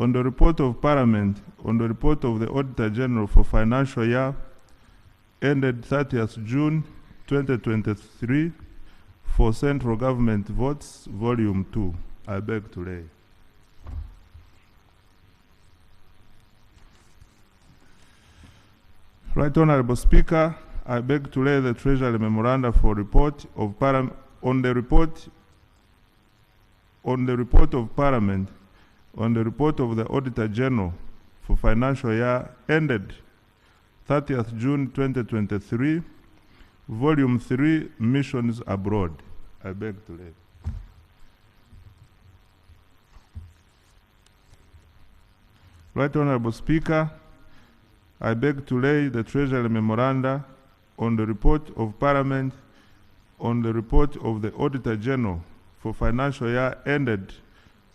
on the report of Parliament, on the report of the Auditor General for financial year ended 30th June 2023 for Central Government Votes, Volume 2. I beg to lay. Right Honorable Speaker, I beg to lay the Treasury Memoranda for report of Parliament on the report of Parliament, on the report of the Auditor General for financial year ended 30th June 2023, Volume 3, Missions Abroad. I beg to lay. Right Honorable Speaker, I beg to lay the Treasury Memoranda on the report of Parliament, on the report of the Auditor General for financial year ended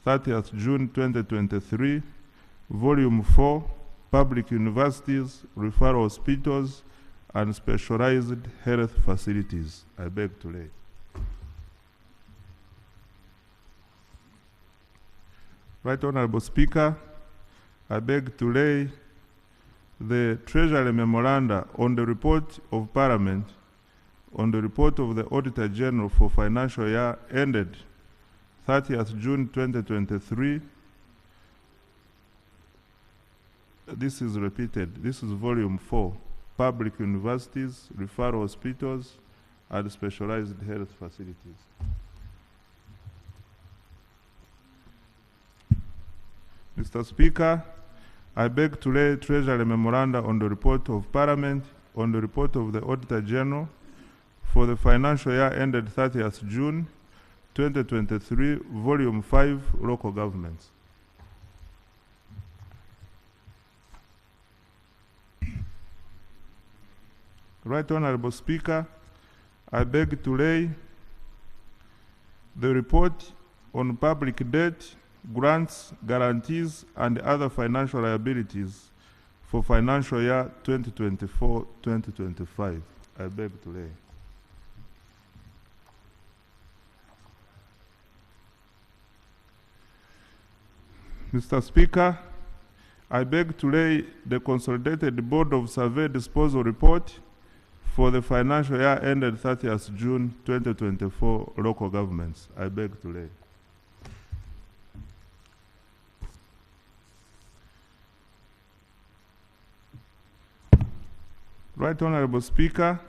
30th June 2023, Volume 4, Public Universities, Referral Hospitals, and Specialized Health Facilities. I beg to lay. Right Honorable Speaker, I beg to lay the Treasury Memoranda on the report of Parliament on the report of the Auditor General for financial year ended 30th June 2023. This is repeated. This is volume 4, Public Universities, Referral Hospitals, and Specialized Health Facilities. Mr. Speaker, I beg to lay Treasury Memoranda on the report of Parliament on the report of the Auditor General for the financial year ended 30th June 2023, Volume 5, Local Governments. Right Honorable Speaker, I beg to lay the report on public debt, grants, guarantees, and other financial liabilities for financial year 2024-2025. I beg to lay. Mr. Speaker, I beg to lay the Consolidated Board of Survey Disposal Report for the financial year ended 30th June 2024 local governments. I beg to lay. Right Honorable Speaker,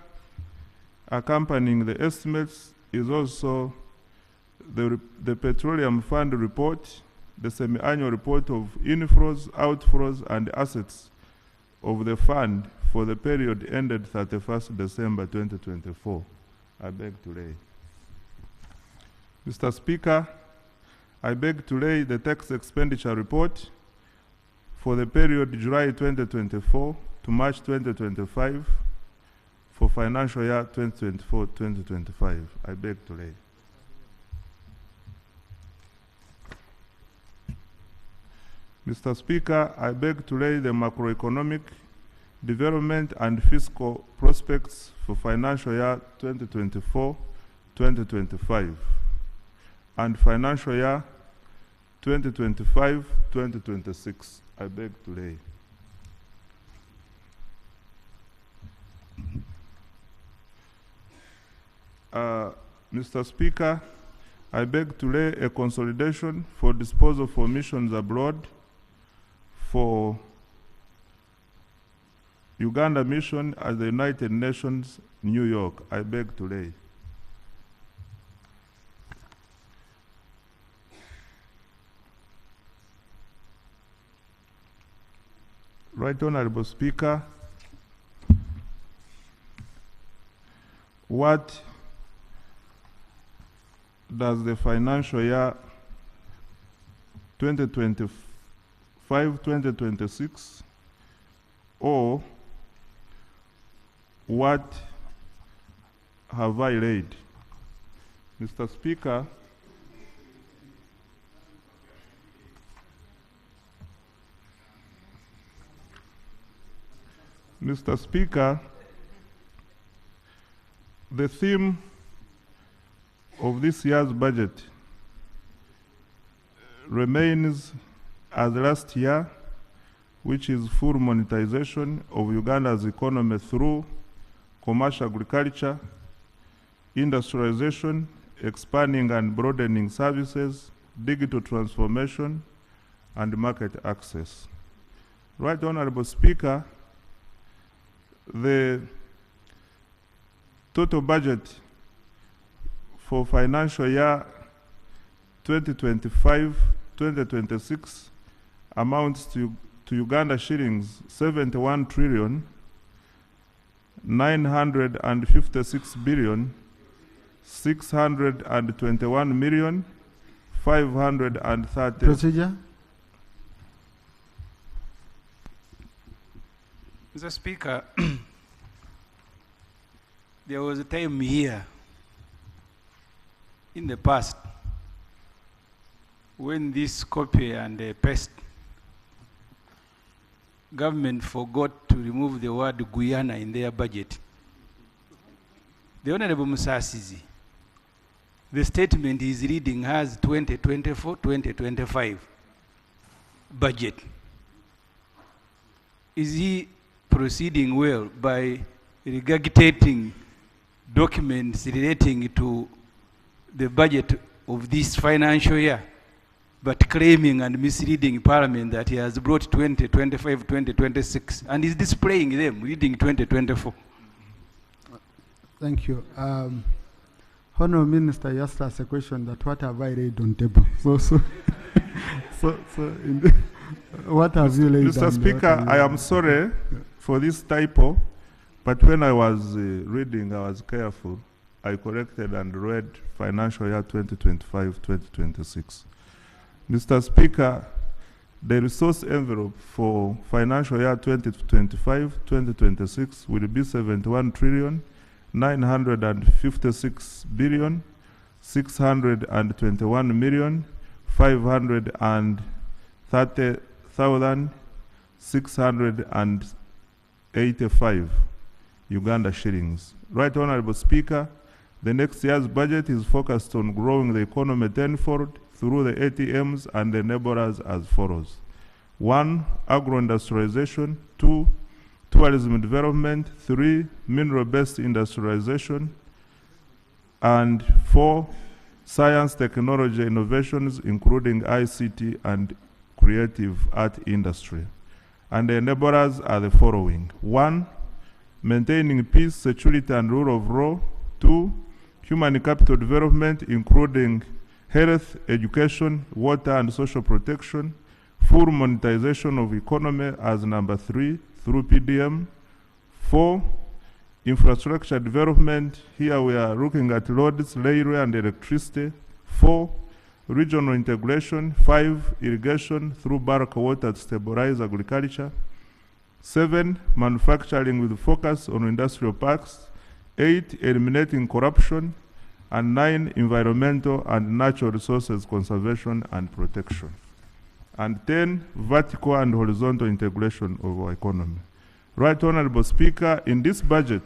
accompanying the estimates is also the Petroleum Fund report, the semi-annual report of inflows, outflows, and assets of the fund for the period ended 31st December 2024. I beg to lay. Mr. Speaker, I beg to lay the tax expenditure report for the period July 2024 to March 2025 for financial year 2024-2025. I beg to lay. Mr. Speaker, I beg to lay the macroeconomic development and fiscal prospects for financial year 2024-2025 and financial year 2025-2026. I beg to lay. Mr. Speaker, I beg to lay a consolidation for disposal for missions abroad for Uganda mission at the United Nations, New York. I beg to lay. Right Honorable Speaker, what does the financial year 2025-2026 or what have I laid? Mr. Speaker, Mr. Speaker, the theme of this year's budget remains as last year, which is full monetization of Uganda's economy through commercial agriculture, industrialization, expanding and broadening services, digital transformation, and market access. Right Honorable Speaker, the total budget for financial year 2025-2026 amounts to Uganda shillings 71 trillion 956 billion 621 million 530. Procedure. Mr. Speaker, there was a time here in the past when this copy and paste government forgot to remove the word Guyana in their budget. The Honorable Musasizi, the statement he's reading has 2024-2025. budget, is he proceeding well by regurgitating documents relating to the budget of this financial year, but claiming and misleading Parliament that he has brought 2025, 2026, and is displaying them, reading 2024? Thank you. Honourable Minister just asked a question that what have I laid on table? So what have you laid Mr. down? Speaker, I am sorry for this typo, but when I was reading, I was careful. I corrected and read financial year 2025-2026. Mr. Speaker, the resource envelope for financial year 2025-2026 will be 71 trillion 956 billion 621 million 530,685 Uganda shillings. Right Honorable Speaker, the next year's budget is focused on growing the economy tenfold through the ATMs and the enablers as follows. 1. Agro-industrialization. 2. Tourism development. 3. Mineral-based industrialization. And 4. Science, technology, innovations, including ICT and creative art industry. And the enablers are the following. 1. Maintaining peace, security, and rule of law. 2. Human capital development, including health, education, water, and social protection. Full monetization of economy as number 3 through PDM. 4. Infrastructure development. Here we are looking at roads, railway, and electricity. 4. Regional integration. 5. Irrigation through bulk water to stabilize agriculture. 7. Manufacturing with focus on industrial parks. 8. Eliminating corruption. And 9. Environmental and natural resources conservation and protection. And 10. Vertical and horizontal integration of our economy. Right Honorable Speaker, in this budget,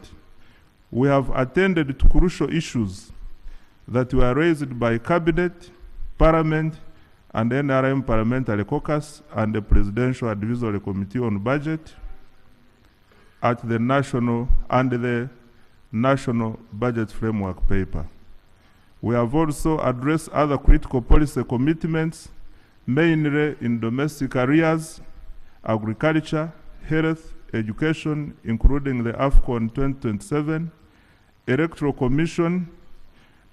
we have attended to crucial issues that were raised by Cabinet, Parliament, and NRM Parliamentary Caucus and the Presidential Advisory Committee on Budget at the National Budget Framework Paper. We have also addressed other critical policy commitments, mainly in domestic areas, agriculture, health, education, including the AFCON 2027, Electoral Commission,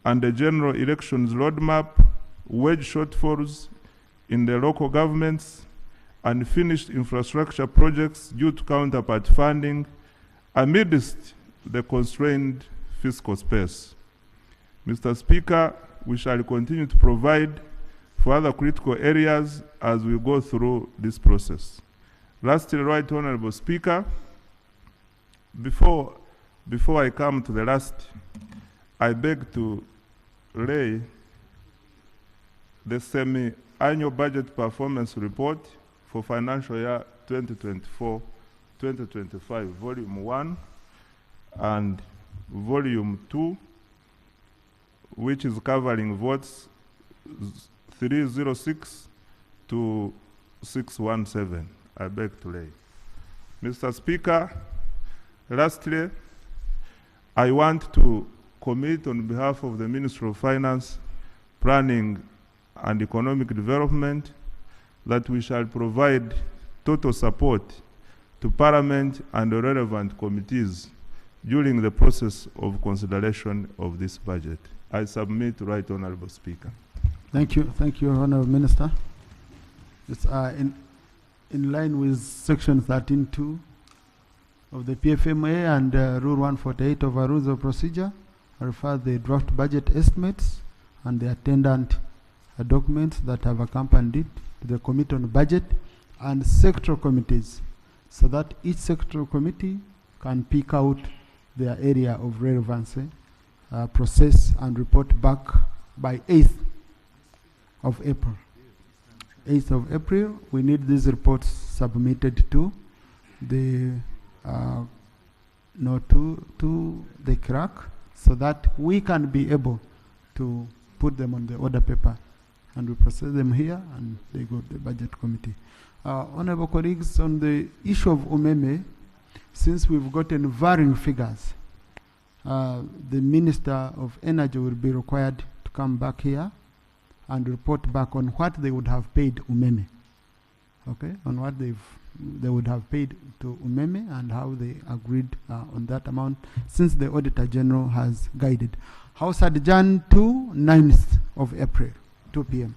and the General Elections Roadmap, wage shortfalls in the local governments, unfinished infrastructure projects due to counterpart funding, amidst the constrained fiscal space. Mr. Speaker, we shall continue to provide for other critical areas as we go through this process. Lastly, Right Honorable Speaker, before I come to the last, I beg to lay the semi-annual budget performance report for financial year 2024-2025, Volume 1 and Volume 2, which is covering votes 306 to 617. I beg to lay. Mr. Speaker, lastly, I want to commit on behalf of the Ministry of Finance, Planning and Economic Development that we shall provide total support to Parliament and the relevant committees during the process of consideration of this budget. I submit, Right Honorable Speaker. Thank you, Honourable Minister. It's in line with Section 13(2) of the PFMA and Rule 148 of our Rules of Procedure. I refer the draft budget estimates and the attendant documents that have accompanied it to the Committee on Budget and sectoral committees, so that each sectoral committee can pick out their area of relevancy, process and report back by 8th of April. 8th of April, we need these reports submitted to the to the clerk, so that we can be able to put them on the order paper and we process them here, and they go to the budget committee. Honorable colleagues, on the issue of umeme, since we've gotten varying figures, the Minister of Energy will be required to come back here and report back on what they would have paid umeme, okay, on what they would have paid to umeme and how they agreed on that amount, since the Auditor General has guided. House adjourned to 9th of April, 2 p.m.